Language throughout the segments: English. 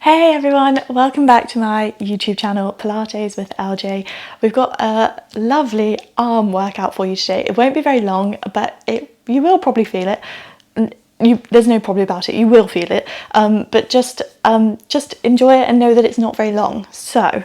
Hey everyone, welcome back to my YouTube channel, Pilates with LJ. We've got a lovely arm workout for you today. It won't be very long, but you will probably feel it. There's no problem about it, you will feel it, but just enjoy it and know that it's not very long. So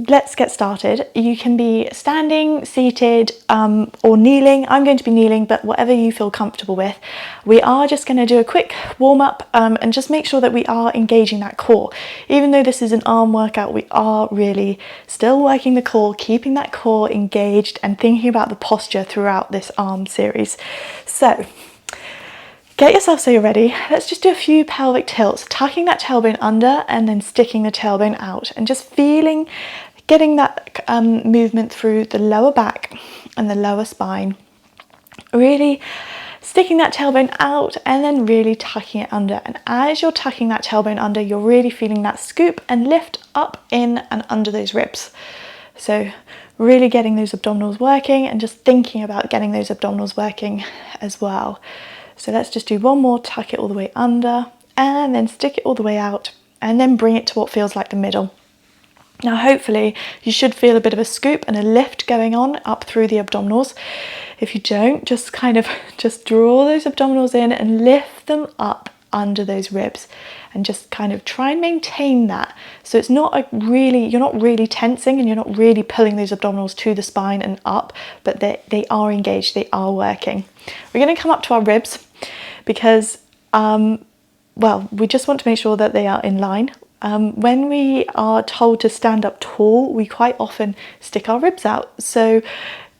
let's get started. You can be standing, seated, or kneeling. I'm going to be kneeling, but whatever you feel comfortable with. We are just going to do a quick warm up and just make sure that we are engaging that core. Even though this is an arm workout, we are really still working the core, keeping that core engaged and thinking about the posture throughout this arm series. So get yourself so you're ready. Let's just do a few pelvic tilts, tucking that tailbone under and then sticking the tailbone out and just getting that movement through the lower back and the lower spine. Really sticking that tailbone out and then really tucking it under. And as you're tucking that tailbone under, you're really feeling that scoop and lift up, in and under those ribs. So really getting those abdominals working and just thinking about getting those abdominals working as well. So let's just do one more, tuck it all the way under and then stick it all the way out and then bring it to what feels like the middle. Now hopefully you should feel a bit of a scoop and a lift going on up through the abdominals. If you don't, just draw those abdominals in and lift them up under those ribs and just kind of try and maintain that. So it's not you're not really tensing and you're not really pulling those abdominals to the spine and up, but they are engaged, they are working. We're going to come up to our ribs because, we just want to make sure that they are in line. When we are told to stand up tall, we quite often stick our ribs out. So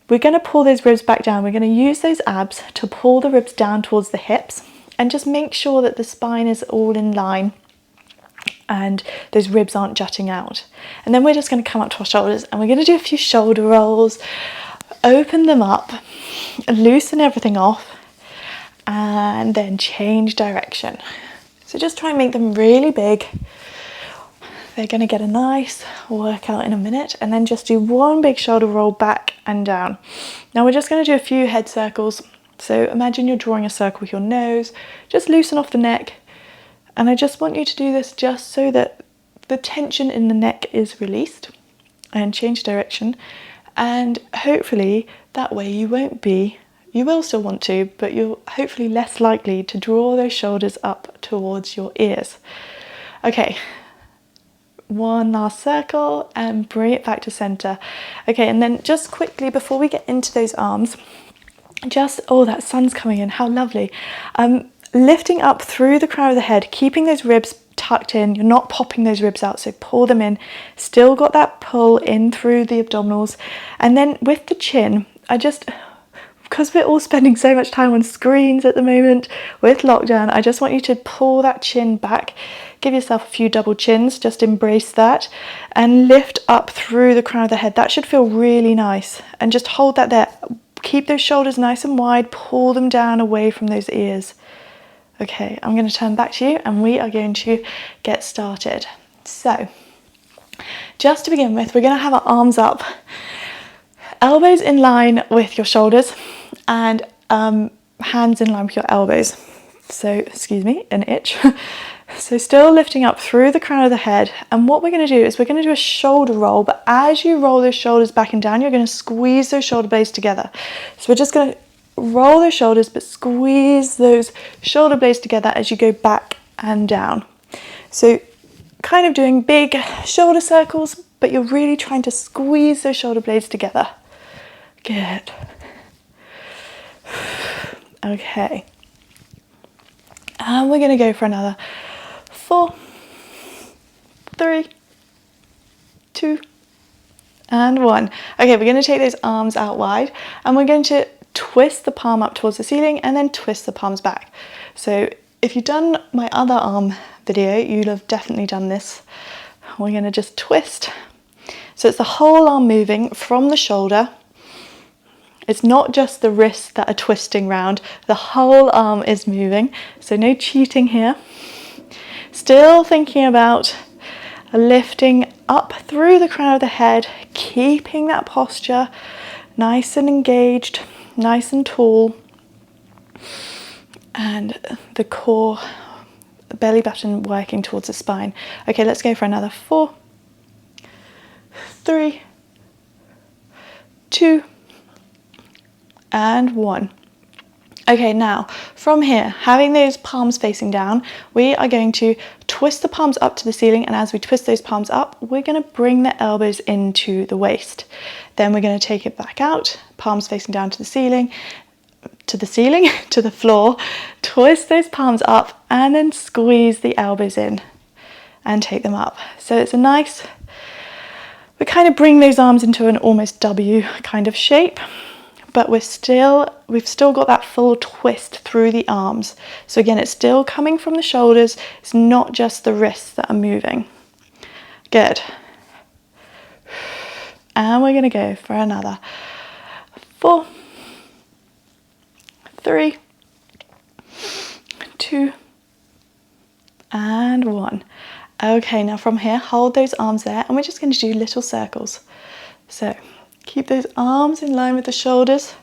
we're going to pull those ribs back down. We're going to use those abs to pull the ribs down towards the hips and just make sure that the spine is all in line and those ribs aren't jutting out. And then we're just going to come up to our shoulders and we're going to do a few shoulder rolls, open them up, loosen everything off, and then change direction. So just try and make them really big. They're going to get a nice workout in a minute, and then just do one big shoulder roll back and down. Now we're just going to do a few head circles. So imagine you're drawing a circle with your nose, just loosen off the neck. And I just want you to do this just so that the tension in the neck is released, and change direction. And hopefully that way you will still want to, but you're hopefully less likely to draw those shoulders up towards your ears. Okay. One last circle and bring it back to center. Okay, and then just quickly before we get into those arms, that sun's coming in, how lovely. Lifting up through the crown of the head, keeping those ribs tucked in. You're not popping those ribs out, so pull them in. Still got that pull in through the abdominals. And then with the chin, because we're all spending so much time on screens at the moment with lockdown, I just want you to pull that chin back. Give yourself a few double chins, just embrace that and lift up through the crown of the head. That should feel really nice, and just hold that there. Keep those shoulders nice and wide, pull them down away from those ears. Okay, I'm going to turn back to you and we are going to get started. So just to begin with, we're going to have our arms up, elbows in line with your shoulders and hands in line with your elbows. So, excuse me, an itch. So still lifting up through the crown of the head, and what we're going to do is we're going to do a shoulder roll, but as you roll those shoulders back and down, you're going to squeeze those shoulder blades together. So we're just going to roll those shoulders but squeeze those shoulder blades together as you go back and down. So kind of doing big shoulder circles, but you're really trying to squeeze those shoulder blades together. Good. Okay. And we're going to go for another 4, 3, 2, and 1. Okay, we're going to take those arms out wide and we're going to twist the palm up towards the ceiling and then twist the palms back. So if you've done my other arm video, you'll have definitely done this. We're going to just twist. So it's the whole arm moving from the shoulder. It's not just the wrists that are twisting round, the whole arm is moving. So no cheating here. Still thinking about lifting up through the crown of the head, keeping that posture nice and engaged, nice and tall, and the core belly button working towards the spine. Okay, let's go for another 4, 3, 2, and 1. Okay, now from here, having those palms facing down, we are going to twist the palms up to the ceiling, and as we twist those palms up, we're going to bring the elbows into the waist. Then we're going to take it back out, palms facing down to the ceiling, to the floor, twist those palms up, and then squeeze the elbows in and take them up. So it's a nice, we kind of bring those arms into an almost W kind of shape, but we've still got that full twist through the arms. So again, it's still coming from the shoulders. It's not just the wrists that are moving. Good. And we're going to go for another 4, 3, 2, and 1. Okay, now from here, hold those arms there, and we're just going to do little circles. So keep those arms in line with the shoulders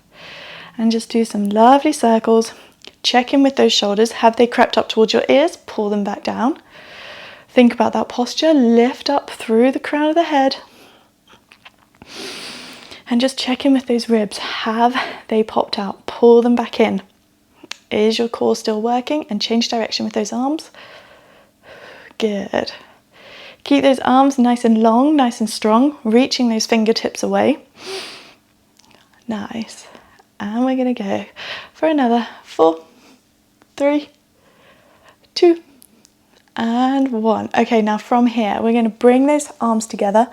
and just do some lovely circles. Check in with those shoulders. Have they crept up towards your ears? Pull them back down. Think about that posture. Lift up through the crown of the head. And just check in with those ribs. Have they popped out? Pull them back in. Is your core still working? And change direction with those arms. Good. Keep those arms nice and long, nice and strong, reaching those fingertips away. Nice. And we're going to go for another 4, 3, 2, and 1. Okay, now from here, we're going to bring those arms together.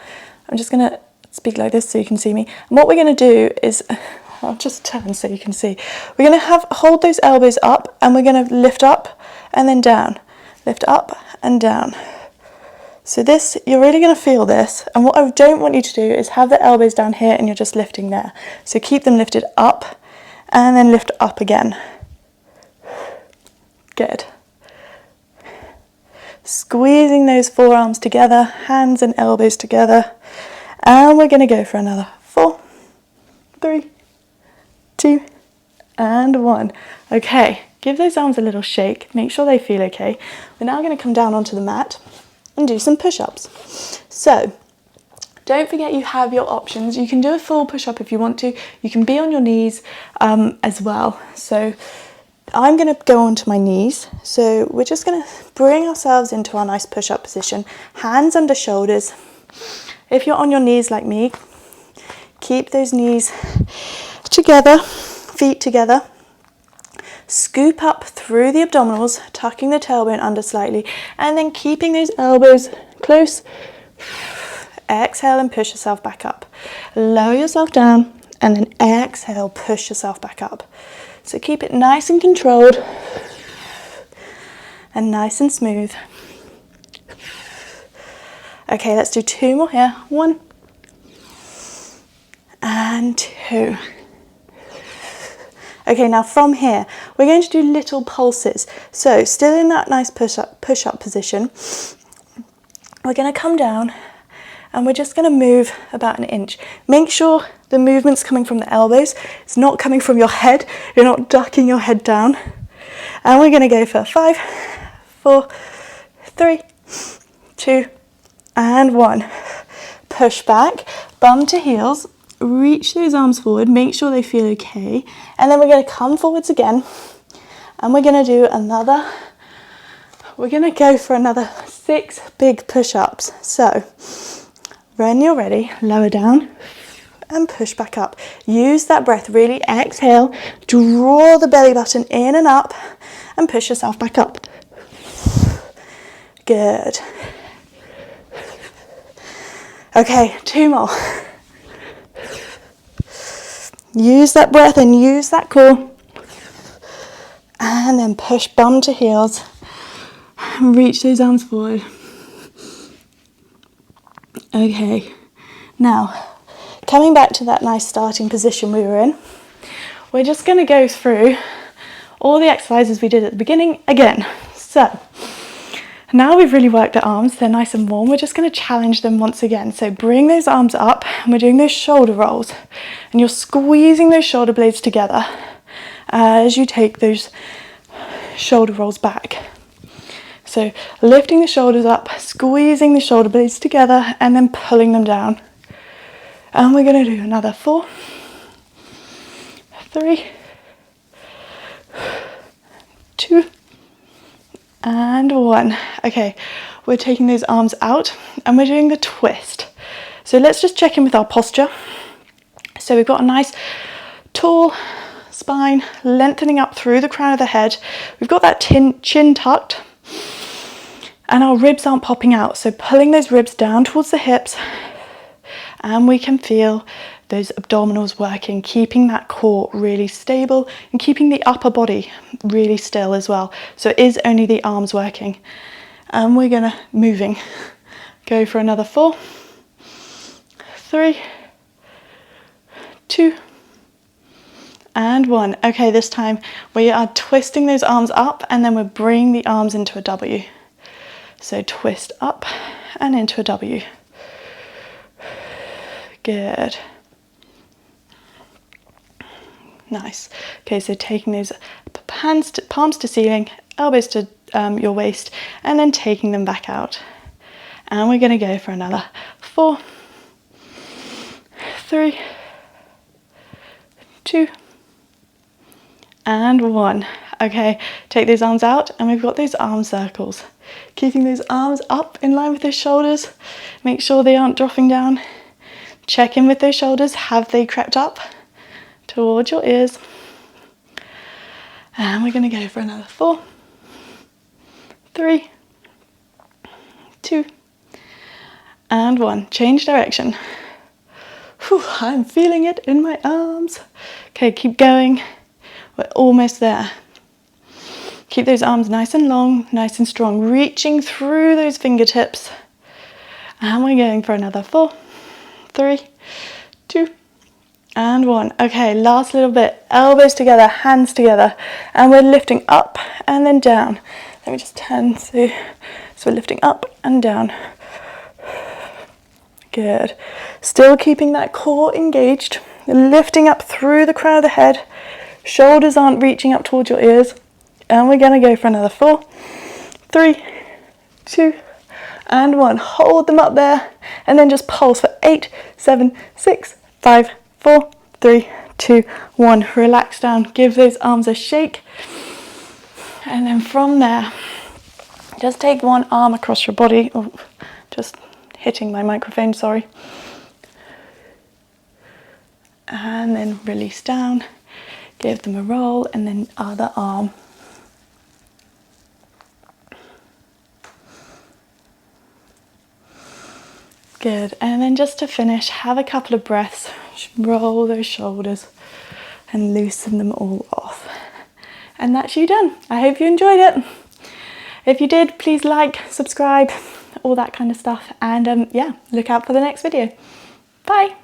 I'm just going to speak like this so you can see me. And what we're going to do is, I'll just turn so you can see. We're going to hold those elbows up, and we're going to lift up and then down. Lift up and down. So this, you're really going to feel this, and what I don't want you to do is have the elbows down here and you're just lifting there. So keep them lifted up and then lift up again. Good. Squeezing those forearms together, hands and elbows together, and we're going to go for another 4, 3, 2, and 1. Okay, give those arms a little shake, make sure they feel okay. We're now going to come down onto the mat and do some push-ups. So don't forget you have your options. You can do a full push-up if you want to. You can be on your knees as well. So I'm going to go onto my knees. So we're just going to bring ourselves into our nice push-up position. Hands under shoulders. If you're on your knees like me, keep those knees together, feet together. Scoop up through the abdominals, tucking the tailbone under slightly, and then keeping those elbows close. Exhale and push yourself back up. Lower yourself down, and then exhale, push yourself back up. So keep it nice and controlled, and nice and smooth. Okay, let's do 2 more here. 1 and 2. Okay, now from here, we're going to do little pulses. So still in that nice push-up position, we're going to come down and we're just going to move about 1 inch. Make sure the movement's coming from the elbows. It's not coming from your head. You're not ducking your head down. And we're going to go for 5, 4, 3, 2, and 1. Push back, bum to heels. Reach those arms forward, make sure they feel okay, and then we're going to come forwards again, and we're going to do another, we're going to go for another 6 big push-ups. So when you're ready, lower down and push back up. Use that breath, really exhale, draw the belly button in and up, and push yourself back up. Good. Okay, 2 more. Use that breath and use that core. And then push bum to heels. Reach those arms forward. Okay. Now, coming back to that nice starting position we were in, we're just going to go through all the exercises we did at the beginning again. So, now we've really worked the arms, they're nice and warm, we're just going to challenge them once again. So bring those arms up, and we're doing those shoulder rolls. And you're squeezing those shoulder blades together as you take those shoulder rolls back. So lifting the shoulders up, squeezing the shoulder blades together, and then pulling them down. And we're going to do another 4, 3, 2, and 1. Okay, we're taking those arms out and we're doing the twist. So let's just check in with our posture. So we've got a nice tall spine, lengthening up through the crown of the head. We've got that chin tucked and our ribs aren't popping out. So pulling those ribs down towards the hips, and we can feel those abdominals working, keeping that core really stable and keeping the upper body really still as well. So it is only the arms working. And we're gonna go for another 4, 3, 2, and 1. Okay, this time we are twisting those arms up and then we're bringing the arms into a W. So twist up and into a W. Good. Nice. Okay, so taking those palms to ceiling, elbows to your waist, and then taking them back out. And we're going to go for another 4, 3, 2, and 1. Okay, take those arms out and we've got those arm circles. Keeping those arms up in line with those shoulders. Make sure they aren't dropping down. Check in with those shoulders. Have they crept up towards your ears? And we're going to go for another 4, 3, 2, and 1. Change direction. Whew, I'm feeling it in my arms. Okay, keep going. We're almost there. Keep those arms nice and long, nice and strong, reaching through those fingertips. And we're going for another 4, 3, 2, and 1. Okay, last little bit. Elbows together, hands together, and we're lifting up and then down. Let me just turn so we're lifting up and down. Good. Still keeping that core engaged, lifting up through the crown of the head. Shoulders aren't reaching up towards your ears. And we're going to go for another 4, 3, 2, and 1. Hold them up there and then just pulse for 8, 7, 6, 5, 4, 3, 2, 1. Relax down. Give those arms a shake. And then from there, just take one arm across your body. Oh, just hitting my microphone, sorry. And then release down. Give them a roll and then other arm. Good, and then just to finish, have a couple of breaths, roll those shoulders and loosen them all off. And that's you done. I hope you enjoyed it. If you did, please like, subscribe, all that kind of stuff. And yeah, look out for the next video. Bye.